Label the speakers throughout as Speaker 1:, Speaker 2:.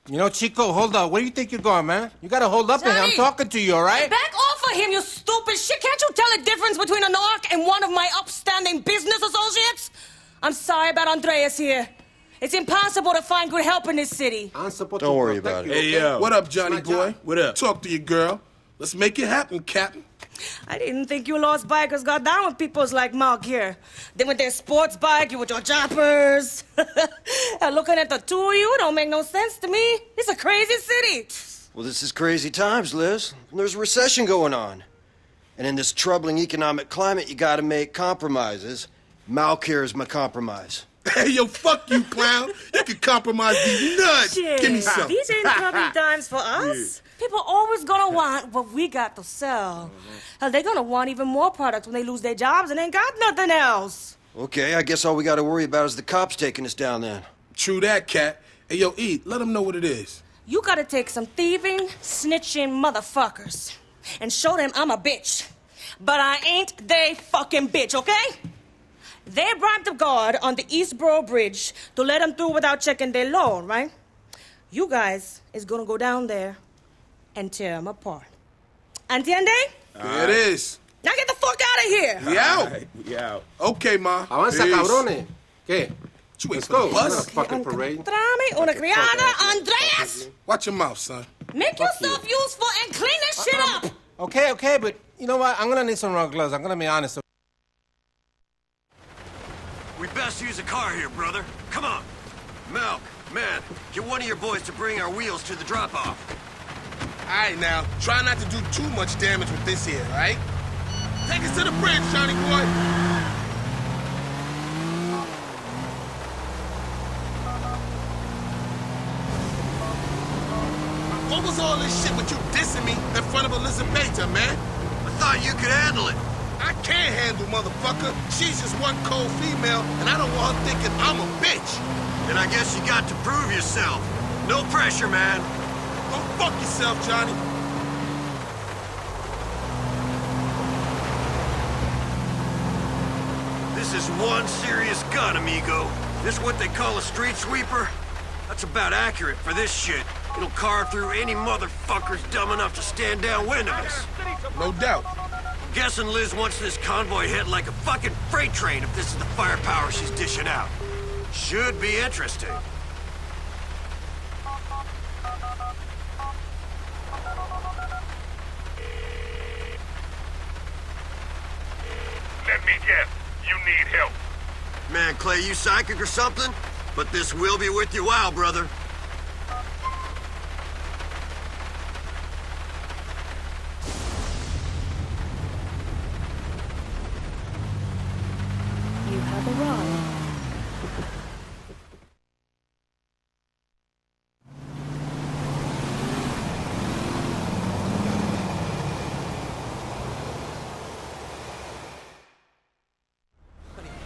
Speaker 1: You know, Chico, hold up. Where do you think you're going, man? You gotta hold up to him. I'm talking to you, all right?
Speaker 2: Back off of him, you stupid shit. Can't you tell the difference between a narc and one of my upstanding business associates? I'm sorry about Andreas here. It's impossible to find good help in this city.
Speaker 3: Don't worry about it.
Speaker 4: Hey, yo. What up, Johnny boy? What up? Talk to your girl. Let's make it happen, Captain.
Speaker 2: I didn't think you lost bikers got down with peoples like Mark here. Then with their sports bike, you with your choppers. And looking at the two of you don't make no sense to me. It's a crazy city.
Speaker 3: Well, this is crazy times, Liz. There's a recession going on. And in this troubling economic climate, you gotta make compromises. Malk here is my compromise.
Speaker 4: Hey, yo, fuck you, clown. You can compromise these nuts.
Speaker 2: Shit.
Speaker 4: Give me some.
Speaker 2: These ain't troubling times for us. People always gonna want what we got to sell. Hell, they gonna want even more products when they lose their jobs and ain't got nothing else.
Speaker 3: Okay, I guess all we gotta worry about is the cops taking us down then.
Speaker 4: True that, Cat. Hey, yo, E, let them know what it is.
Speaker 2: You gotta take some thieving, snitching motherfuckers and show them I'm a bitch. But I ain't they fucking bitch, okay? They bribed the guard on the East Borough Bridge to let them through without checking their loan, right? You guys is gonna go down there and tear them apart. Entiende?
Speaker 4: There it is.
Speaker 2: Now get the fuck out of here!
Speaker 4: We out.
Speaker 1: Right, we out.
Speaker 4: Okay, ma.
Speaker 1: Avanza,
Speaker 4: Peace.
Speaker 1: cabrones. ¿Qué?
Speaker 4: You wait
Speaker 1: Let's
Speaker 4: for the
Speaker 1: go.
Speaker 4: bus.
Speaker 1: Fucking parade.
Speaker 2: Encontrame una criada, Andreas!
Speaker 4: Watch your mouth, son.
Speaker 2: Make yourself useful and clean this shit up!
Speaker 1: Okay, but you know what? I'm gonna need some rubber gloves. I'm gonna be honest.
Speaker 3: We best use a car here, brother. Come on. Malk, man, get one of your boys to bring our wheels to the drop-off.
Speaker 4: All right, now, try not to do too much damage with this here, all right? Take us to the bridge, Johnny boy. What was all this shit with you dissing me in front of Elizabeth, man?
Speaker 3: I thought you could handle it.
Speaker 4: I can't handle motherfucker. She's just one cold female, and I don't want her thinking I'm a bitch.
Speaker 3: Then I guess you got to prove yourself. No pressure, man.
Speaker 4: Go fuck yourself, Johnny.
Speaker 3: This is one serious gun, amigo. This what they call a street sweeper? That's about accurate for this shit. It'll carve through any motherfuckers dumb enough to stand downwind of us.
Speaker 4: No doubt.
Speaker 3: Guessing Liz wants this convoy hit like a fucking freight train if this is the firepower she's dishing out. Should be interesting.
Speaker 5: Let me guess. You need help.
Speaker 3: Man, Clay, you psychic or something? But this will be with you a while, brother.
Speaker 2: You have arrived.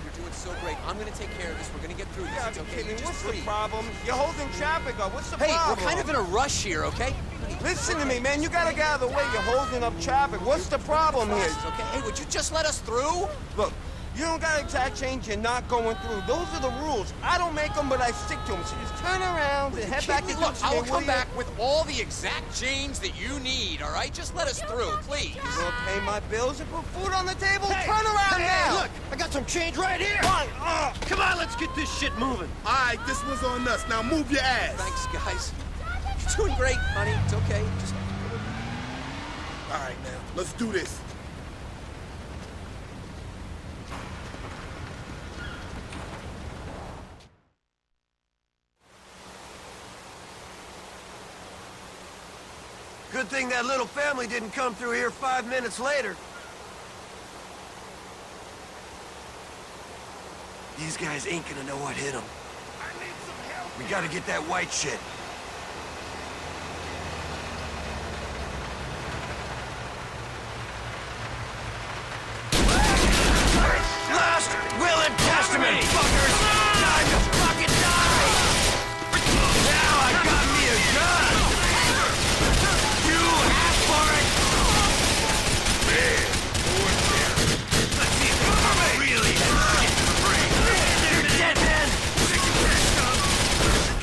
Speaker 6: You're doing so great. I'm gonna take care of this. We're gonna get through this.
Speaker 7: Yeah,
Speaker 6: It's okay.
Speaker 7: kidding.
Speaker 6: You're just
Speaker 7: What's
Speaker 6: free.
Speaker 7: the problem? You're holding traffic up. What's the
Speaker 6: Hey,
Speaker 7: problem?
Speaker 6: we're kind of in a rush here, okay?
Speaker 7: Listen to me, man. You gotta get out of the way. You're holding up traffic. What's the problem here?
Speaker 6: Okay, hey, would you just let us through?
Speaker 7: Look, you don't got exact change. You're not going through. Those are the rules. I don't make them, but I stick to them. So just turn around and head back to
Speaker 6: Look,
Speaker 7: Dixie,
Speaker 6: I'll
Speaker 7: will
Speaker 6: come
Speaker 7: you?
Speaker 6: back with all the exact change that you need, all right? Just let us through, please.
Speaker 7: You gonna pay my bills and put food on the table? Turn around now!
Speaker 3: Look, I got some change right here.
Speaker 7: Fine.
Speaker 3: Come on, let's get this shit moving.
Speaker 4: All right, this one's on us. Now move your ass.
Speaker 6: Thanks, guys. You're doing great, honey. It's okay. Just...
Speaker 4: All right, now, let's do this.
Speaker 3: Good thing that little family didn't come through here 5 minutes later. These guys ain't gonna know what hit them. We gotta get that white shit. Last will and testament, fuckers! Time to fucking die! Now I got me a gun! You asked for it! Let's see if you really get the brain. You're dead, man!
Speaker 5: You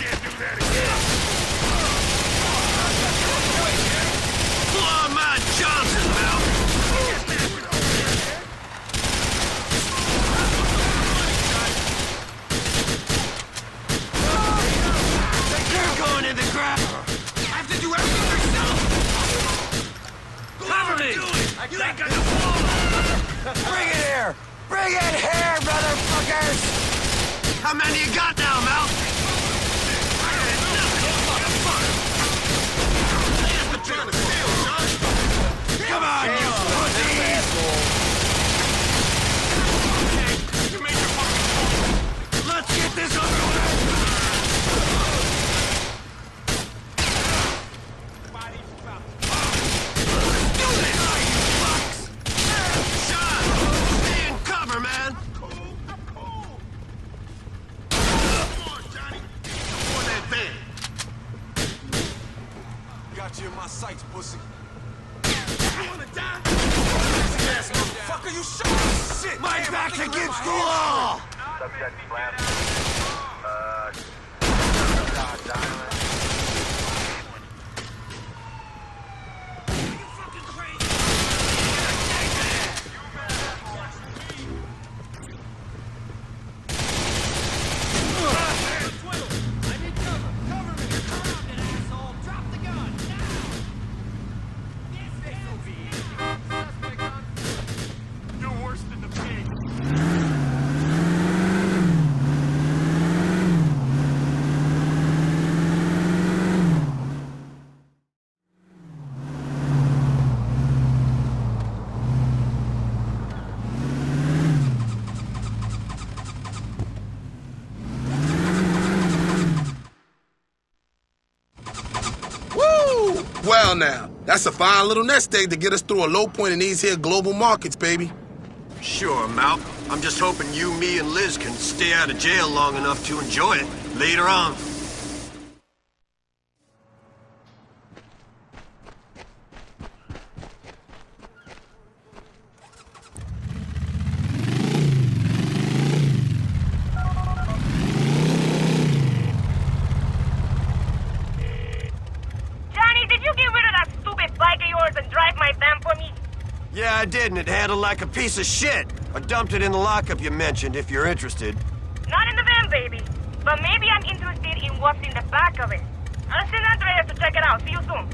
Speaker 5: can't do that again.
Speaker 3: Bring it here, motherfuckers! How many you got now, Mel?
Speaker 4: Trying to steal, son.
Speaker 3: Come on, you pussies!
Speaker 4: Okay, you made your fucking point.
Speaker 3: Let's get this over with! Let's do this, you fucks! Sean, stay in cover, man!
Speaker 4: Come on, Johnny. For that van.
Speaker 3: Got you in my sights, pussy.
Speaker 4: You wanna die?
Speaker 3: Ass motherfucker, you shot shit! My back against the wall!
Speaker 5: Subject flat. You're worse than the pig.
Speaker 4: Woo! Well now, that's a fine little nest egg to get us through a low point in these here global markets, baby.
Speaker 3: Sure, Mal. I'm just hoping you, me, and Liz can stay out of jail long enough to enjoy it later on.
Speaker 2: Johnny, did you get rid of that stupid bike of yours and drive my van for me?
Speaker 3: Yeah, I did, and it handled like a piece of shit. I dumped it in the lockup you mentioned, if you're interested.
Speaker 2: Not in the van, baby. But maybe I'm interested in what's in the back of it. I'll send Andreas to check it out. See you soon.